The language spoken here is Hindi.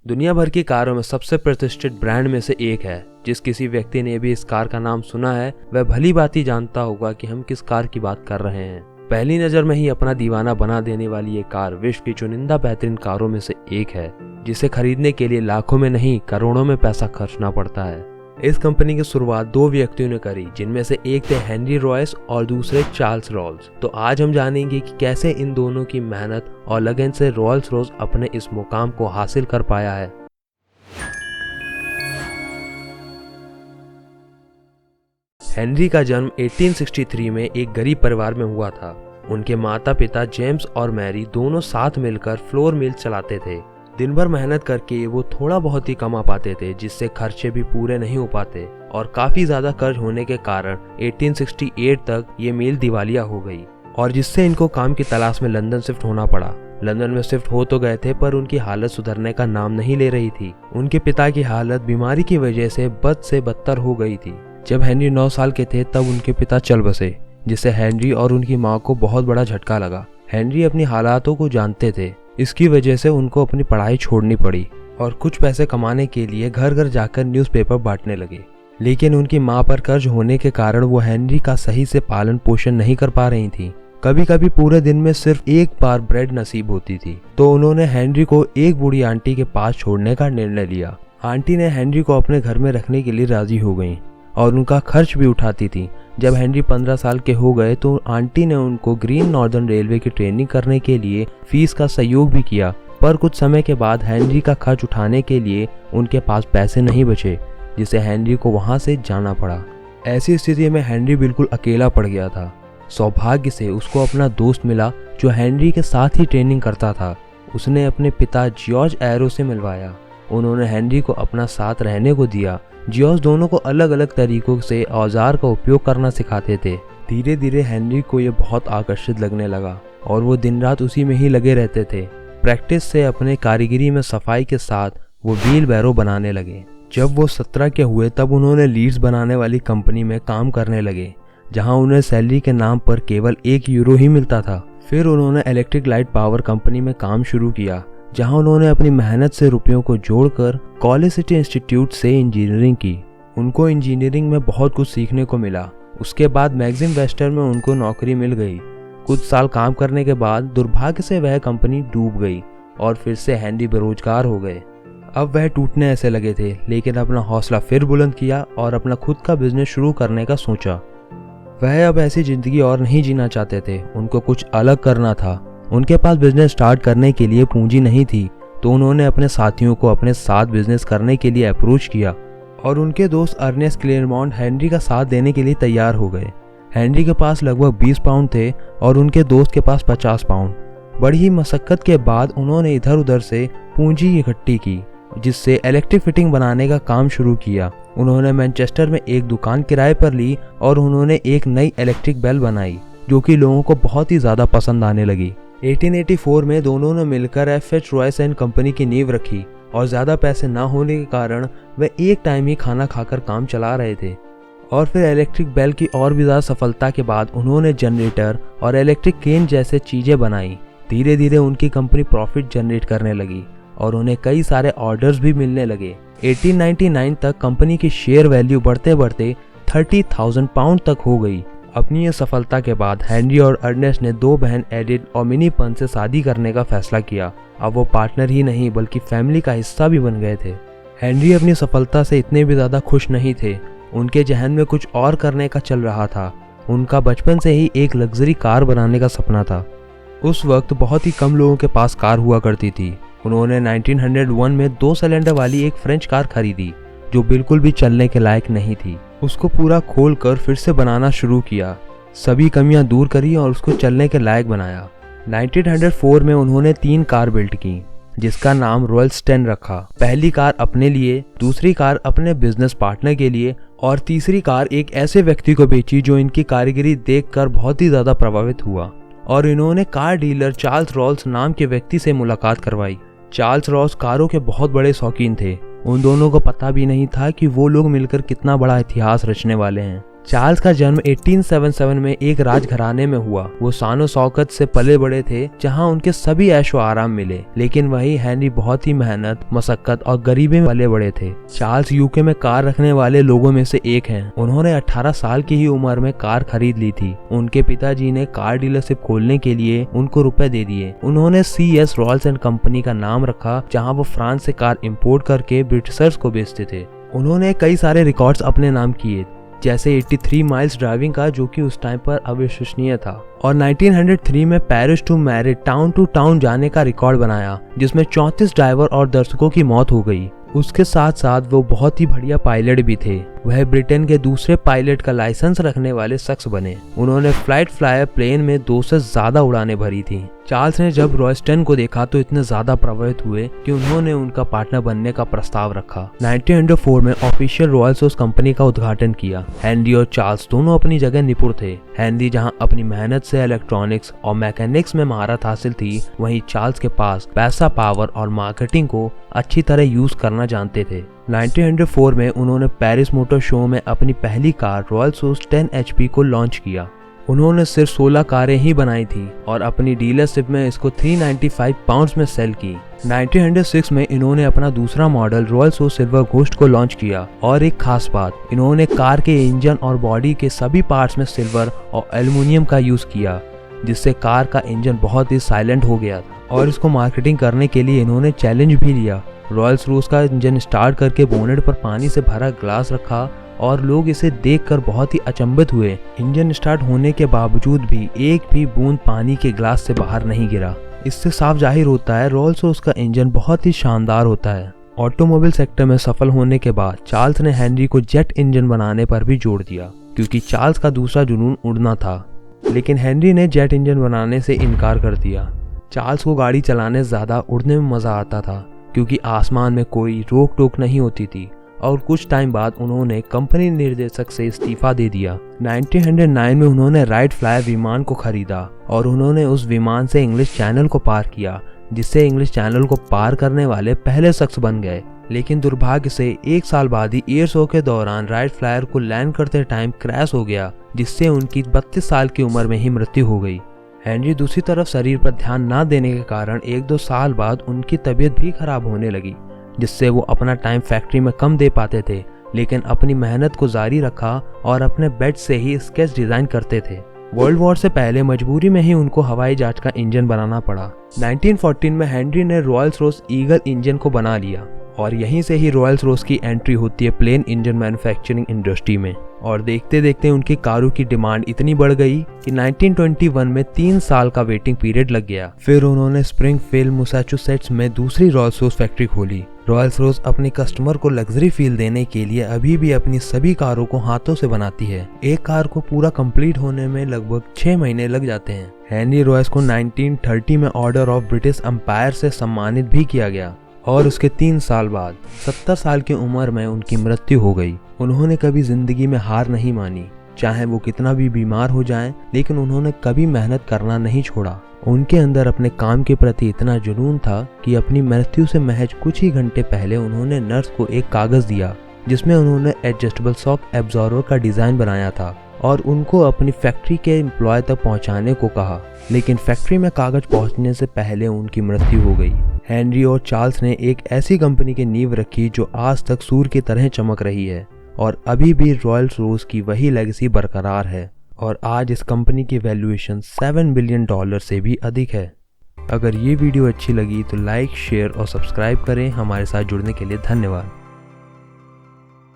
दुनिया भर की कारों में सबसे प्रतिष्ठित ब्रांड में से एक है। जिस किसी व्यक्ति ने भी इस कार का नाम सुना है वह भली भांति जानता होगा कि हम किस कार की बात कर रहे हैं। पहली नज़र में ही अपना दीवाना बना देने वाली ये कार विश्व की चुनिंदा बेहतरीन कारों में से एक है, जिसे खरीदने के लिए लाखों में नहीं करोड़ों में पैसा खर्चना पड़ता है। इस कंपनी की शुरुआत दो व्यक्तियों ने करी, जिनमें से एक थे हेनरी रॉयस और दूसरे चार्ल्स रॉल्स। तो आज हम जानेंगे कि कैसे इन दोनों की मेहनत और लगन से रॉल्स रॉयस अपने इस मुकाम को हासिल कर पाया है। हेनरी का जन्म 1863 में एक गरीब परिवार में हुआ था। उनके माता पिता जेम्स और मैरी दोनों साथ मिलकर फ्लोर मिल चलाते थे। दिन भर मेहनत करके वो थोड़ा बहुत ही कमा पाते थे, जिससे खर्चे भी पूरे नहीं हो पाते और काफी ज्यादा कर्ज होने के कारण 1868 तक ये मिल दिवालिया हो गई और जिससे इनको काम की तलाश में लंदन शिफ्ट होना पड़ा। लंदन में शिफ्ट हो तो गए थे, पर उनकी हालत सुधरने का नाम नहीं ले रही थी। उनके पिता की हालत बीमारी की वजह से बद से बदतर हो गई थी। जब हेनरी 9 साल के थे तब उनके पिता चल बसे, जिससे हेनरी और उनकी माँ को बहुत बड़ा झटका लगा। हेनरी अपनी हालातों को जानते थे, इसकी वजह से उनको अपनी पढ़ाई छोड़नी पड़ी और कुछ पैसे कमाने के लिए घर घर जाकर न्यूज़पेपर बांटने लगे। लेकिन उनकी माँ पर कर्ज होने के कारण वो हेनरी का सही से पालन पोषण नहीं कर पा रही थी। कभी कभी पूरे दिन में सिर्फ एक बार ब्रेड नसीब होती थी, तो उन्होंने हेनरी को एक बूढ़ी आंटी के पास छोड़ने का निर्णय लिया। आंटी ने हेनरी को अपने घर में रखने के लिए राजी हो गई और उनका खर्च भी उठाती थी। जब हेनरी 15 साल के हो गए तो आंटी ने उनको ग्रीन नॉर्दर्न रेलवे की ट्रेनिंग करने के लिए फीस का सहयोग भी किया, पर कुछ समय के बाद हेनरी का खर्च उठाने के लिए उनके पास पैसे नहीं बचे, जिससे हेनरी को वहां से जाना पड़ा। ऐसी स्थिति में हेनरी बिल्कुल अकेला पड़ गया था। सौभाग्य से उसको अपना दोस्त मिला जो हेनरी के साथ ही ट्रेनिंग करता था। उसने अपने पिता जॉर्ज एरो से मिलवाया। उन्होंने हेनरी को अपना साथ रहने को दिया। जॉर्ज दोनों को अलग अलग तरीकों से औजार का उपयोग करना सिखाते थे। धीरे धीरे हेनरी को यह बहुत आकर्षित लगने लगा और वो दिन रात उसी में ही लगे रहते थे। प्रैक्टिस से अपने कारीगरी में सफाई के साथ वो व्हील बैरो बनाने लगे। जब वो 17 के हुए तब उन्होंने लीड्स बनाने वाली कंपनी में काम करने लगे, जहां उन्हें सैलरी के नाम पर केवल 1 यूरो ही मिलता था। फिर उन्होंने इलेक्ट्रिक लाइट पावर कंपनी में काम शुरू किया, जहां उन्होंने अपनी मेहनत से रुपयों को जोड़कर कॉलेज सिटी इंस्टीट्यूट से इंजीनियरिंग की। उनको इंजीनियरिंग में बहुत कुछ सीखने को मिला। उसके बाद मैगजीन वेस्टर में उनको नौकरी मिल गई। कुछ साल काम करने के बाद दुर्भाग्य से वह कंपनी डूब गई और फिर से हेनरी बेरोजगार हो गए। अब वह टूटने ऐसे लगे थे, लेकिन अपना हौसला फिर बुलंद किया और अपना खुद का बिजनेस शुरू करने का सोचा। वह अब ऐसी जिंदगी और नहीं जीना चाहते थे, उनको कुछ अलग करना था। उनके पास बिजनेस स्टार्ट करने के लिए पूंजी नहीं थी, तो उन्होंने अपने साथियों को अपने साथ बिजनेस करने के लिए अप्रोच किया और उनके दोस्त अर्नेस्ट क्लेरमॉन्ट हेनरी का साथ देने के लिए तैयार हो गए। हेनरी के पास लगभग 20 पाउंड थे और उनके दोस्त के पास 50 पाउंड। बड़ी ही मशक्कत के बाद उन्होंने इधर उधर से पूंजी इकट्ठी की, जिससे इलेक्ट्रिक फिटिंग बनाने का काम शुरू किया। उन्होंने मैनचेस्टर में एक दुकान किराए पर ली और उन्होंने एक नई इलेक्ट्रिक बेल बनाई, जो कि लोगों को बहुत ही ज़्यादा पसंद आने लगी। 1884 में दोनों ने मिलकर एफ.एच. रॉयस एंड कंपनी की नींव रखी और ज़्यादा पैसे ना होने के कारण वे एक टाइम ही खाना खाकर काम चला रहे थे। और फिर इलेक्ट्रिक बेल की और भी ज़्यादा सफलता के बाद उन्होंने जनरेटर और इलेक्ट्रिक केन जैसे चीज़ें बनाई। धीरे धीरे उनकी कंपनी प्रॉफिट जनरेट करने लगी और उन्हें कई सारे ऑर्डर्स भी मिलने लगे। 1899 तक कंपनी की शेयर वैल्यू बढ़ते बढ़ते 30,000 पाउंड तक हो गई। अपनी ये सफलता के बाद हेनरी और अर्नेस्ट ने 2 बहन एडिथ और मिनी पन से शादी करने का फैसला किया। अब वो पार्टनर ही नहीं बल्कि फैमिली का हिस्सा भी बन गए थे। हेनरी अपनी सफलता से इतने भी ज़्यादा खुश नहीं थे। उनके जहन में कुछ और करने का चल रहा था। उनका बचपन से ही एक लग्जरी कार बनाने का सपना था। उस वक्त बहुत ही कम लोगों के पास कार हुआ करती थी। उन्होंने 1901 में 2 सिलेंडर वाली एक फ्रेंच कार खरीदी, जो बिल्कुल भी चलने के लायक नहीं थी। उसको पूरा खोलकर फिर से बनाना शुरू किया, सभी कमियां दूर करी और उसको चलने के लायक बनाया। 1904 में उन्होंने 3 कार बिल्ड की, जिसका नाम रॉयल्सटन रखा। पहली कार अपने लिए, दूसरी कार अपने बिजनेस पार्टनर के लिए और तीसरी कार एक ऐसे व्यक्ति को बेची जो इनकी कारीगरी देखकर बहुत ही ज्यादा प्रभावित हुआ और इन्होंने कार डीलर चार्ल्स रॉल्स नाम के व्यक्ति से मुलाकात करवाई। चार्ल्स रॉल्स कारों के बहुत बड़े शौकीन थे। उन दोनों को पता भी नहीं था कि वो लोग मिलकर कितना बड़ा इतिहास रचने वाले हैं। चार्ल्स का जन्म 1877 में एक राजघराने में हुआ। वो शानो शौकत से पले बड़े थे, जहां उनके सभी ऐशो आराम मिले। लेकिन वही हेनरी बहुत ही मेहनत, मशक्कत और गरीबी में पले बड़े थे। चार्ल्स यूके में कार रखने वाले लोगों में से एक हैं। उन्होंने 18 साल की ही उम्र में कार खरीद ली थी। उनके पिताजी ने कार डीलरशिप खोलने के लिए उनको रुपए दे दिए। उन्होंने CS रॉयल्स एंड कंपनी का नाम रखा, जहाँ वो फ्रांस से कार इम्पोर्ट करके ब्रिटिशर्स को बेचते थे। उन्होंने कई सारे रिकॉर्ड्स अपने नाम किए, जैसे 83 माइल्स ड्राइविंग का, जो कि उस टाइम पर अविश्वसनीय था, और 1903 में Paris to Madrid town to town जाने का रिकॉर्ड बनाया, जिसमें 34 ड्राइवर और दर्शकों की मौत हो गई। उसके साथ साथ वो बहुत ही बढ़िया पायलट भी थे। वह ब्रिटेन के दूसरे पायलट का लाइसेंस रखने वाले शख्स बने। उन्होंने फ्लाइट फ्लायर प्लेन में 2 से ज्यादा उड़ानें भरी थी। चार्ल्स ने जब रॉयस्टन को देखा तो इतने ज्यादा प्रभावित हुए कि उन्होंने उनका पार्टनर बनने का प्रस्ताव रखा। 1904 में ऑफिशियल रॉयल्स रोज कंपनी का उद्घाटन किया। हेनरी और चार्ल्स दोनों अपनी जगह निपुण थे। हेनरी जहां अपनी मेहनत से इलेक्ट्रॉनिक्स और मैकेनिक्स में महारत हासिल थी, वहीं चार्ल्स के पास पैसा, पावर और मार्केटिंग को अच्छी तरह यूज करना जानते थे। 1904 में उन्होंने पेरिस मोटर शो में अपनी पहली कार रॉयल्स रोज 10 HP को लॉन्च किया। उन्होंने सिर्फ 16 कारें ही बनाई थी और अपनी डीलरशिप में इसको 395 पाउंड्स में सेल की। 1906 में इन्होंने अपना दूसरा मॉडल रॉयल्स रोज सिल्वर घोस्ट को लॉन्च किया। और एक खास बात, इन्होंने कार के इंजन और बॉडी के सभी पार्ट्स में सिल्वर और एल्युमिनियम का यूज किया, जिससे कार का इंजन बहुत ही साइलेंट हो गया था। और इसको मार्केटिंग करने के लिए इन्होंने चैलेंज भी लिया। रॉयल्स रोज का इंजन स्टार्ट करके बोनेट पर पानी से भरा ग्लास रखा और लोग इसे देखकर बहुत ही अचंभित हुए। इंजन स्टार्ट होने के बावजूद भी एक भी बूंद पानी के ग्लास से बाहर नहीं गिरा। इससे साफ जाहिर होता है रॉयल्स रोज का इंजन बहुत ही शानदार होता है। ऑटोमोबाइल सेक्टर में सफल होने के बाद चार्ल्स ने हेनरी को जेट इंजन बनाने पर भी जोर दिया, क्योंकि चार्ल्स का दूसरा जुनून उड़ना था। लेकिन हेनरी ने जेट इंजन बनाने से इनकार कर दिया। चार्ल्स को गाड़ी चलाने ज्यादा उड़ने में मजा आता था, क्योंकि आसमान में कोई रोक टोक नहीं होती थी। और कुछ टाइम बाद उन्होंने कंपनी निर्देशक से इस्तीफा दे दिया। 1909 में उन्होंने राइट फ्लायर विमान को खरीदा और उन्होंने उस विमान से इंग्लिश चैनल को पार किया, जिससे इंग्लिश चैनल को पार करने वाले पहले शख्स बन गए। लेकिन दुर्भाग्य से 1 साल बाद ही एयर शो के दौरान राइट फ्लायर को लैंड करते टाइम क्रैश हो गया, जिससे उनकी 32 साल की उम्र में ही मृत्यु हो गई। हेनरी दूसरी तरफ शरीर पर ध्यान न देने के कारण 1-2 साल बाद उनकी तबीयत भी खराब होने लगी, जिससे वो अपना टाइम फैक्ट्री में कम दे पाते थे। लेकिन अपनी मेहनत को जारी रखा और अपने बेड से ही स्केच डिजाइन करते थे। वर्ल्ड वॉर से पहले मजबूरी में ही उनको हवाई जहाज का इंजन बनाना पड़ा। 1914 में हेनरी ने रॉयल्स रोज ईगल इंजन को बना लिया और यहीं से ही रॉयल्स रोज की एंट्री होती है प्लेन इंजन मैन्युफैक्चरिंग इंडस्ट्री में। और देखते देखते उनकी कारों की डिमांड इतनी बढ़ गई कि 1921 में 3 साल का वेटिंग पीरियड लग गया। फिर उन्होंने स्प्रिंगफील्ड मैसाचुसेट्स में दूसरी रॉयल्स रोज फैक्ट्री खोली। रॉयल्स रोज अपने कस्टमर को लग्जरी फील देने के लिए अभी भी अपनी सभी कारों को हाथों से बनाती है। एक कार को पूरा कंप्लीट होने में लगभग 6 महीने लग जाते हैं। हेनरी रॉयल्स को 1930 में ऑर्डर ऑफ ब्रिटिश एम्पायर से सम्मानित भी किया गया और उसके 3 साल बाद 70 साल की उम्र में उनकी मृत्यु हो गई। उन्होंने कभी जिंदगी में हार नहीं मानी, चाहे वो कितना भी बीमार हो जाएं, लेकिन उन्होंने कभी मेहनत करना नहीं छोड़ा। उनके अंदर अपने काम के प्रति इतना जुनून था कि अपनी मृत्यु से महज कुछ ही घंटे पहले उन्होंने नर्स को एक कागज दिया, जिसमें उन्होंने एडजस्टेबल शॉक एब्जॉर्बर का डिजाइन बनाया था और उनको अपनी फैक्ट्री के एम्प्लॉय तक पहुंचाने को कहा। लेकिन फैक्ट्री में कागज पहुंचने से पहले उनकी मृत्यु हो गई। हेनरी और चार्ल्स ने एक ऐसी कंपनी की नींव रखी जो आज तक सूर्य की तरह चमक रही है और अभी भी रॉयल्स रोज की वही लेगेसी बरकरार है। और आज इस कंपनी की वैल्यूएशन $7 बिलियन से भी अधिक है। अगर ये वीडियो अच्छी लगी तो लाइक, शेयर और सब्सक्राइब करें। हमारे साथ जुड़ने के लिए धन्यवाद।